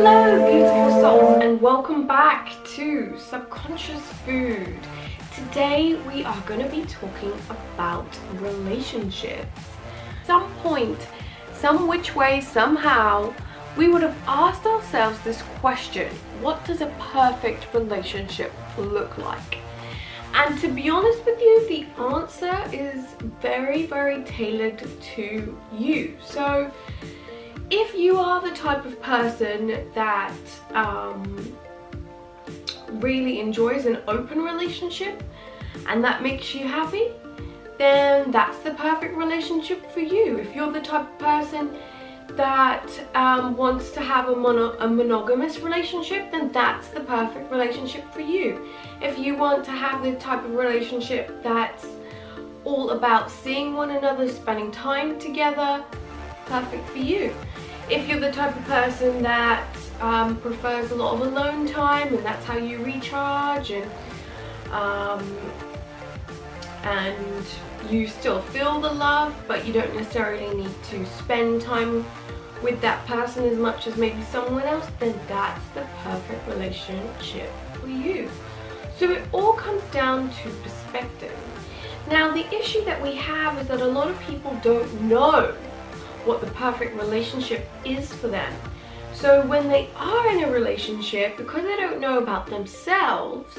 Hello beautiful souls, and welcome back to Subconscious Food. Today we are going to be talking about relationships. At some point, some which way, somehow, we would have asked ourselves this question: what does a perfect relationship look like? And to be honest with you, the answer is very, very tailored to you. So if you are the type of person that really enjoys an open relationship and that makes you happy, then that's the perfect relationship for you. If you're the type of person that wants to have a monogamous relationship, then that's the perfect relationship for you. If you want to have the type of relationship that's all about seeing one another, spending time together, perfect for you. If you're the type of person that prefers a lot of alone time and that's how you recharge, and you still feel the love but you don't necessarily need to spend time with that person as much as maybe someone else, then that's the perfect relationship for you. So it all comes down to perspective. Now the issue that we have is that a lot of people don't know what the perfect relationship is for them. So when they are in a relationship, because they don't know about themselves,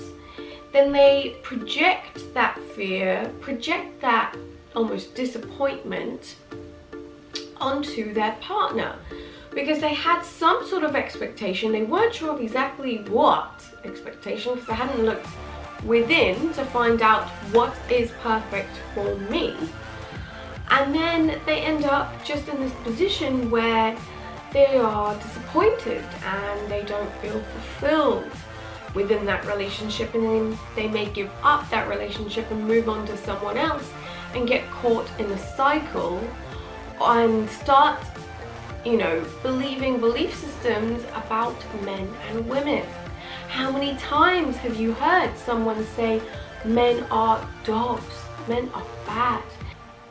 then they project that fear, project that almost disappointment onto their partner, because they had some sort of expectation. They weren't sure of exactly what expectation, because they hadn't looked within to find out what is perfect for me. And then they end up just in this position where they are disappointed and they don't feel fulfilled within that relationship, and then they may give up that relationship and move on to someone else and get caught in a cycle and start, believing belief systems about men and women. How many times have you heard someone say men are dogs, men are bad?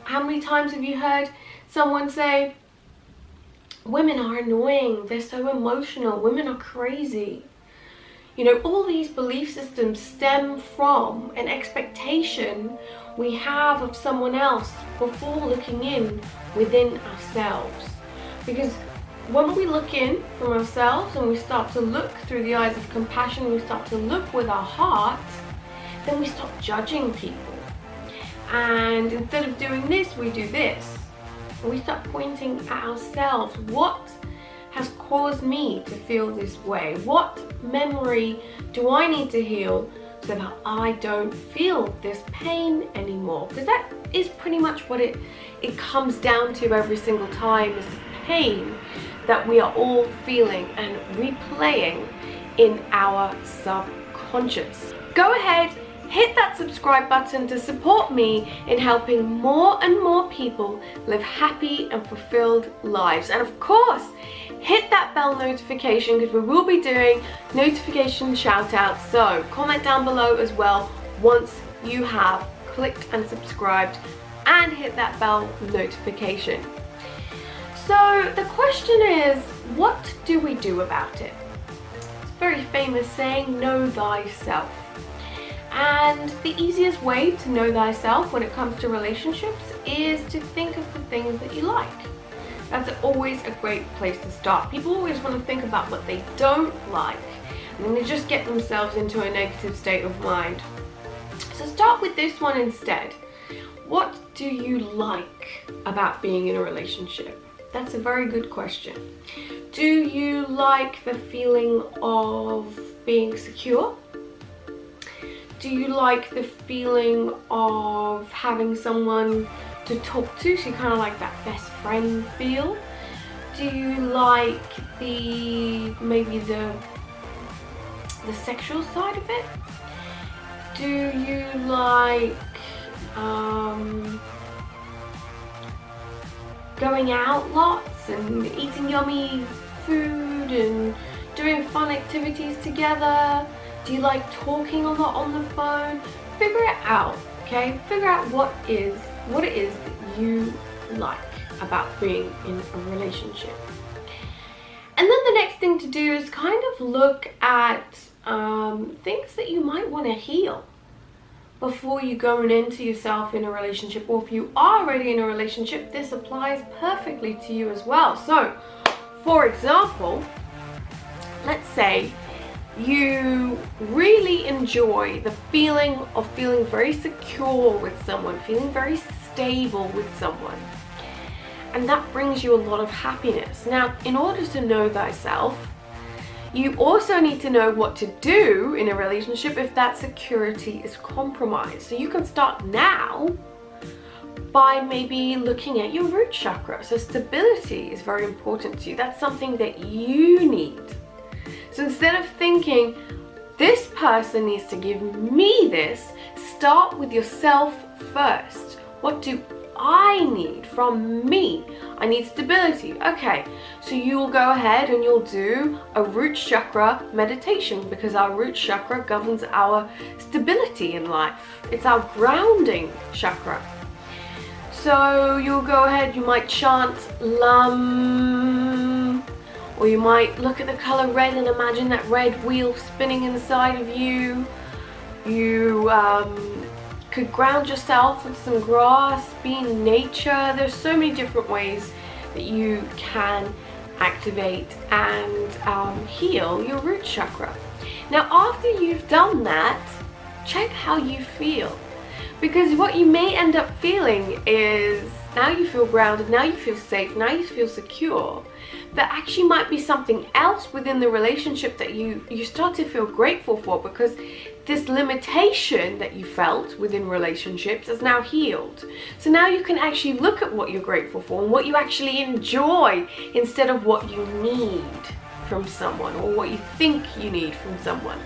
How many times have you heard someone say women are annoying, they're so emotional, women are crazy? All these belief systems stem from an expectation we have of someone else before looking in within ourselves. Because when we look in from ourselves and we start to look through the eyes of compassion, we start to look with our hearts, then we stop judging people. And instead of doing this, we do this. We start pointing at ourselves. What has caused me to feel this way? What memory do I need to heal so that I don't feel this pain anymore? Because that is pretty much what it comes down to every single time, is the pain that we are all feeling and replaying in our subconscious. Go ahead, hit that subscribe button to support me in helping more and more people live happy and fulfilled lives. And of course, hit that bell notification, because we will be doing notification shout outs. So comment down below as well once you have clicked and subscribed, and hit that bell notification. So the question is, what do we do about it? It's a very famous saying, know thyself. And the easiest way to know thyself when it comes to relationships is to think of the things that you like. That's always a great place to start. People always want to think about what they don't like, and then they just get themselves into a negative state of mind. So start with this one instead. What do you like about being in a relationship? That's a very good question. Do you like the feeling of being secure? Do you like the feeling of having someone to talk to, so you kind of like that best friend feel? Do you like maybe the sexual side of it? Do you like going out lots and eating yummy food and doing fun activities together? Do you like talking a lot on the phone? Figure it out, okay? Figure out what it is that you like about being in a relationship. And then the next thing to do is kind of look at things that you might want to heal before you go into yourself in a relationship, or if you are already in a relationship, this applies perfectly to you as well. So, for example, let's say you really enjoy the feeling of feeling very secure with someone, feeling very stable with someone, and that brings you a lot of happiness. Now, in order to know thyself, you also need to know what to do in a relationship if that security is compromised. So you can start now by maybe looking at your root chakra. So stability is very important to you. That's something that you need. So instead of thinking, this person needs to give me this, start with yourself first. What do I need from me? I need stability. Okay, so you'll go ahead and you'll do a root chakra meditation, because our root chakra governs our stability in life. It's our grounding chakra. So you'll go ahead, you might chant Lam, or you might look at the color red and imagine that red wheel spinning inside of you. You could ground yourself with some grass, be in nature. There's so many different ways that you can activate and heal your root chakra. Now, after you've done that, check how you feel, because what you may end up feeling is, now you feel grounded, now you feel safe, now you feel secure. There actually might be something else within the relationship that you start to feel grateful for, because this limitation that you felt within relationships is now healed. So now you can actually look at what you're grateful for and what you actually enjoy, instead of what you need from someone or what you think you need from someone.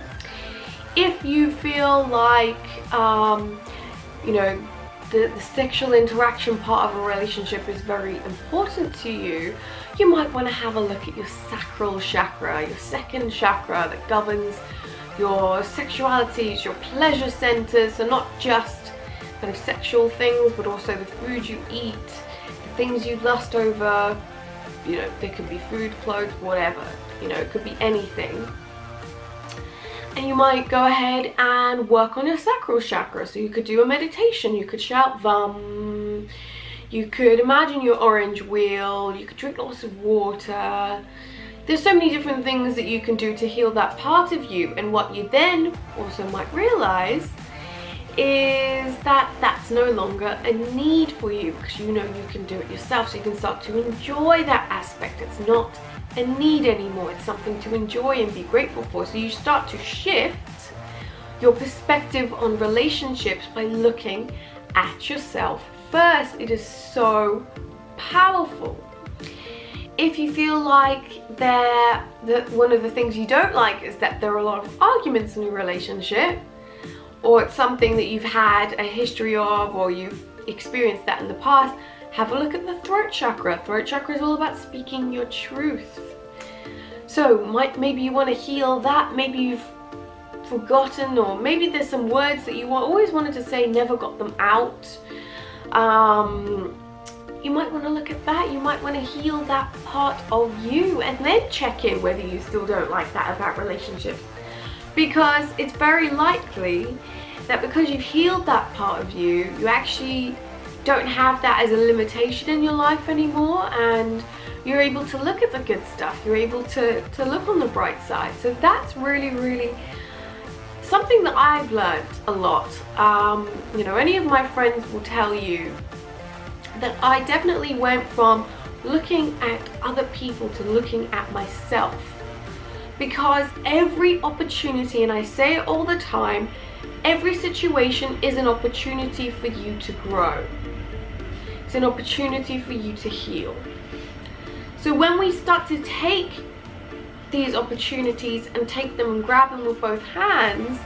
If you feel like, you know, the sexual interaction part of a relationship is very important to you, you might want to have a look at your sacral chakra, your second chakra that governs your sexualities, your pleasure centers. So not just kind of sexual things, but also the food you eat, the things you lust over. You know, there could be food, clothes, whatever. You know, it could be anything. And you might go ahead and work on your sacral chakra. So you could do a meditation, you could shout Vam, you could imagine your orange wheel, you could drink lots of water. There's so many different things that you can do to heal that part of you. And what you then also might realize is that that's no longer a need for you, because you know you can do it yourself. So you can start to enjoy that aspect. It's not a need anymore, it's something to enjoy and be grateful for. So you start to shift your perspective on relationships by looking at yourself first. It is so powerful. If you feel like one of the things you don't like is that there are a lot of arguments in a relationship, or it's something that you've had a history of, or you've experienced that in the past, have a look at the throat chakra. Throat chakra is all about speaking your truth. So maybe you want to heal that. Maybe you've forgotten, or maybe there's some words that you always wanted to say, never got them out. You might want to look at that. You might want to heal that part of you, and then check in whether you still don't like that about relationships. Because it's very likely that because you've healed that part of you, you actually don't have that as a limitation in your life anymore, and you're able to look at the good stuff. You're able to look on the bright side. So that's really, really something that I've learned a lot. You know, any of my friends will tell you that I definitely went from looking at other people to looking at myself, because every opportunity, and I say it all the time, every situation is an opportunity for you to grow. It's an opportunity for you to heal. So when we start to take these opportunities and take them and grab them with both hands,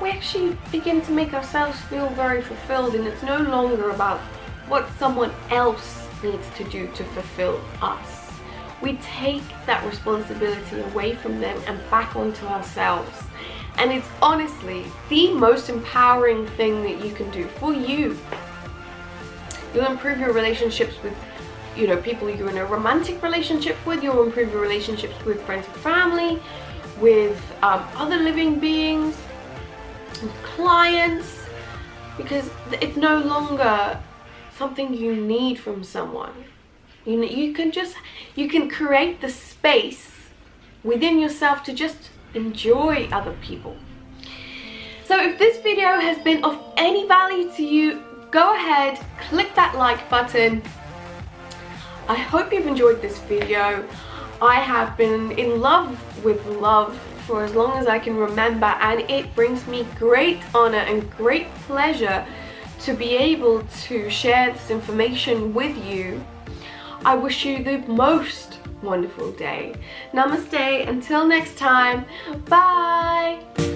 we actually begin to make ourselves feel very fulfilled, and it's no longer about what someone else needs to do to fulfill us. We take that responsibility away from them and back onto ourselves. And it's honestly the most empowering thing that you can do for you. You'll improve your relationships with you know, people you're in a romantic relationship with. You'll improve your relationships with friends and family, with other living beings, with clients, because it's no longer something you need from someone. You can create the space within yourself to just enjoy other people. So if this video has been of any value to you, go ahead, click that like button. I hope you've enjoyed this video. I have been in love with love for as long as I can remember, and it brings me great honor and great pleasure to be able to share this information with you. I wish you the most wonderful day. Namaste, until next time, bye!